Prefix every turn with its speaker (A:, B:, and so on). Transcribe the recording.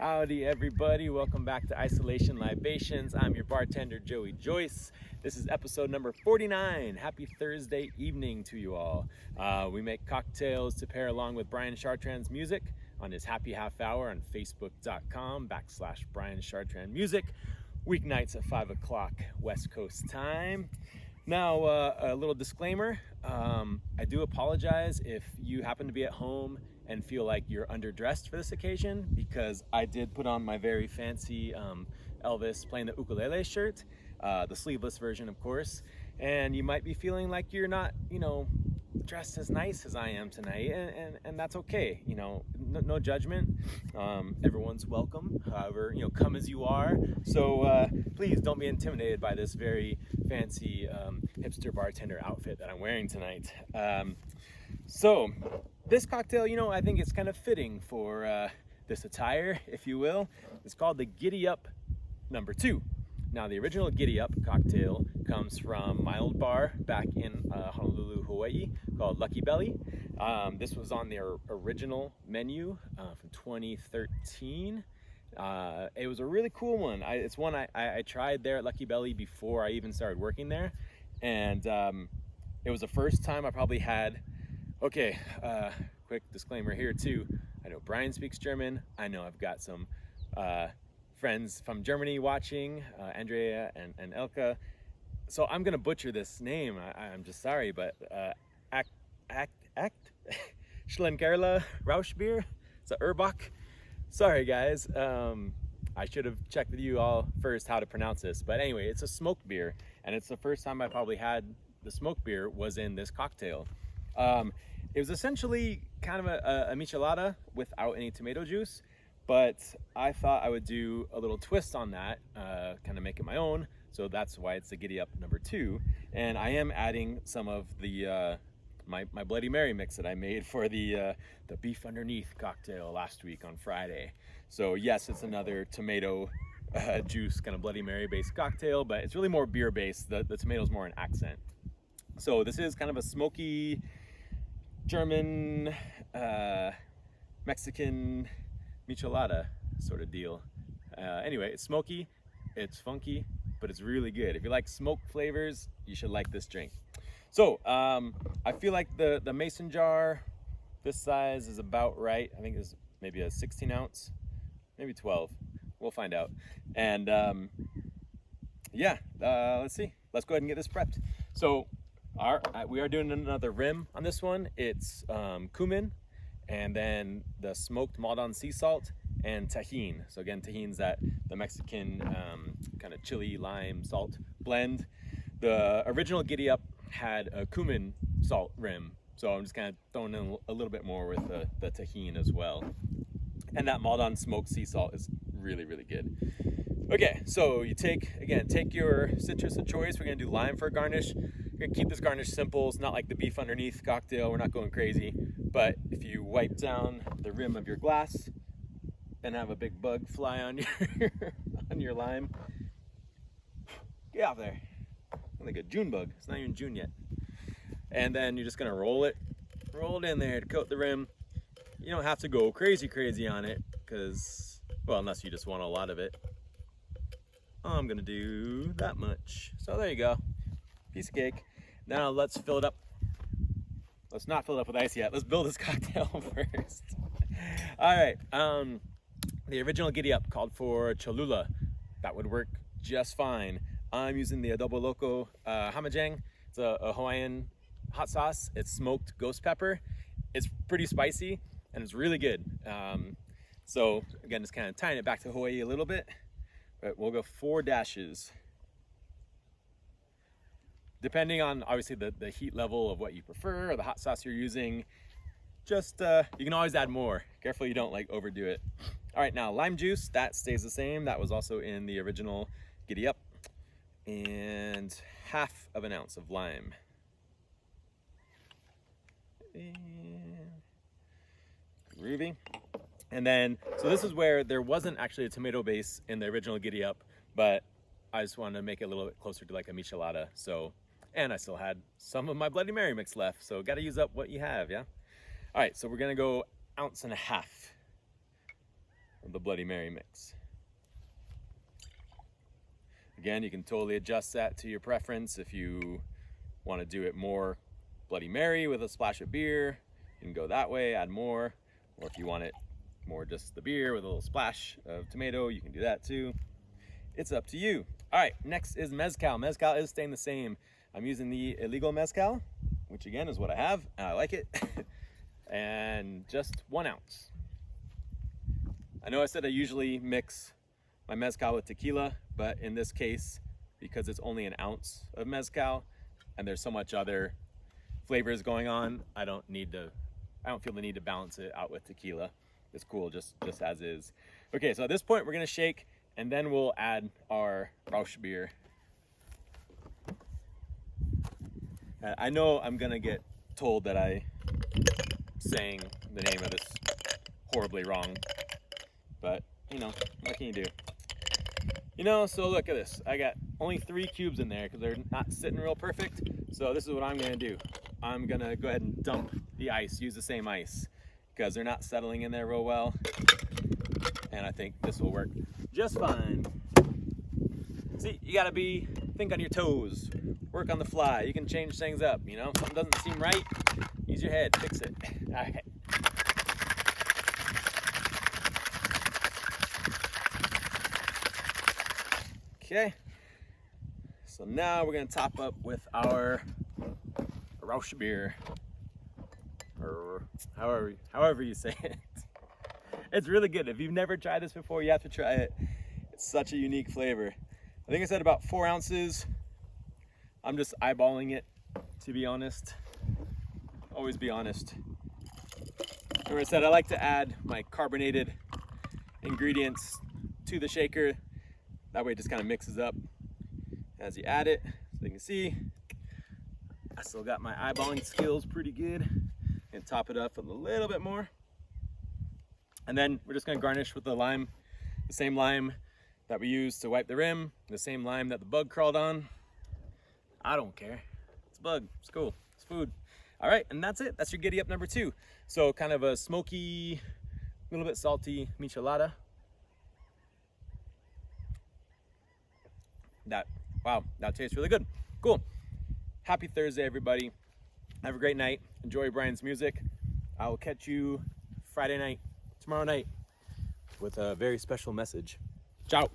A: Howdy everybody, welcome back to Isolation Libations. I'm your bartender Joey Joyce. This is episode number 49. Happy Thursday evening to you all. We make cocktails to pair along with Brian Chartrand's music on his happy half hour on facebook.com/Brian Chartrand Music, weeknights at 5 o'clock West Coast time. Now, a little disclaimer, I do apologize if you happen to be at home and feel like you're underdressed for this occasion, because I did put on my very fancy Elvis playing the ukulele shirt, the sleeveless version of course, and you might be feeling like you're not, dressed as nice as I am tonight, and that's okay, no judgment. Everyone's welcome, however, come as you are. So please don't be intimidated by this very fancy hipster bartender outfit that I'm wearing tonight. So this cocktail, I think it's kind of fitting for this attire, if you will. It's called the Giddy Up number 2. Now, the original Giddy Up cocktail comes from my old bar back in Honolulu, Hawaii, called Lucky Belly. This was on their original menu from 2013. It was a really cool one. It's one I tried there at Lucky Belly before I even started working there. And it was the first time I probably had, quick disclaimer here too. I know Brian speaks German. I know I've got some friends from Germany watching, Andrea and Elka. So I'm gonna butcher this name. I'm just sorry, but Schlenkerla Rauschbier. It's a Urbach. Sorry guys. I should have checked with you all first how to pronounce this. But anyway, it's a smoked beer, and it's the first time I probably had the smoked beer was in this cocktail. It was essentially kind of a michelada without any tomato juice, but I thought I would do a little twist on that, kind of make it my own. So that's why it's the Giddy Up number 2. And I am adding some of the my Bloody Mary mix that I made for the beef underneath cocktail last week on Friday. So yes, it's another tomato juice kind of Bloody Mary based cocktail, but it's really more beer based. The tomato's more an accent. So this is kind of a smoky German, Mexican michelada sort of deal. Anyway, it's smoky, it's funky, but it's really good. If you like smoked flavors, you should like this drink. So I feel like the mason jar, this size is about right. I think it's maybe a 16 ounce, maybe 12. We'll find out. And let's see. Let's go ahead and get this prepped. So we are doing another rim on this one. It's cumin, and then the smoked Maldon sea salt and tahine. So again, tahine's the Mexican kind of chili lime salt blend. The original Giddy Up had a cumin salt rim, so I'm just kind of throwing in a little bit more with the tahine as well. And that Maldon smoked sea salt is really, really good. Okay, so you take your citrus of choice. We're gonna do lime for a garnish. We're gonna keep this garnish simple. It's not like the beef underneath cocktail. We're not going crazy. But if you wipe down the rim of your glass and have a big bug fly on your lime, get out there. Like a June bug. It's not even June yet. And then you're just gonna roll it in there to coat the rim. You don't have to go crazy on it, because, well, unless you just want a lot of it. I'm gonna do that much. So there you go. Piece of cake. Now let's fill it up. Let's not fill it up with ice yet. Let's build this cocktail first. All right. The original Giddy Up called for Cholula. That would work just fine. I'm using the Adobo Loco Hamajang. It's a Hawaiian hot sauce. It's smoked ghost pepper. It's pretty spicy and it's really good. So again, just kind of tying it back to Hawaii a little bit. But we'll go 4 dashes. Depending on obviously the heat level of what you prefer or the hot sauce you're using, just you can always add more. Careful you don't overdo it. All right, now lime juice, that stays the same. That was also in the original Giddy Up. And 1/2 of an ounce of lime. And groovy. And then, so this is where there wasn't actually a tomato base in the original Giddy Up, but I just wanted to make it a little bit closer to like a michelada. So, and I still had some of my Bloody Mary mix left, so got to use up what you have, yeah? All right, so we're gonna go 1.5 ounces. of the Bloody Mary mix. Again, you can totally adjust that to your preference. If you want to do it more Bloody Mary with a splash of beer, you can go that way, add more. Or if you want it more just the beer with a little splash of tomato, you can do that too. It's up to you. All right, next is mezcal. Mezcal is staying the same. I'm using the illegal mezcal, which again is what I have, and I like it. And just 1 ounce. I know I said I usually mix my mezcal with tequila, but in this case, because it's only 1 ounce of mezcal and there's so much other flavors going on, I don't feel the need to balance it out with tequila. It's cool just as is. Okay, so at this point we're gonna shake and then we'll add our Rausch beer. I know I'm gonna get told that I sang the name of this horribly wrong, but you know, what can you do? You know, so look at this. I got only 3 cubes in there because they're not sitting real perfect. So this is what I'm gonna do. I'm gonna go ahead and dump the ice, use the same ice, because they're not settling in there real well. And I think this will work just fine. See, you gotta think on your toes, work on the fly. You can change things up, you know? Something doesn't seem right, use your head, fix it. All right. Okay, so now we're gonna top up with our Rausch beer, or however you say it. It's really good. If you've never tried this before, you have to try it. It's such a unique flavor. I think I said about 4 ounces. I'm just eyeballing it, to be honest. Always be honest. Remember I said I like to add my carbonated ingredients to the shaker. That way it just kind of mixes up as you add it. So you can see, I still got my eyeballing skills pretty good. And top it up with a little bit more. And then we're just gonna garnish with the lime, the same lime that we used to wipe the rim, the same lime that the bug crawled on. I don't care. It's a bug, it's cool, it's food. All right, and that's it. That's your Giddy Up number 2. So kind of a smoky, a little bit salty michelada. Wow, that tastes really good. Cool. Happy Thursday, everybody. Have a great night. Enjoy Brian's music. I will catch you Friday night, tomorrow night, with a very special message. Ciao.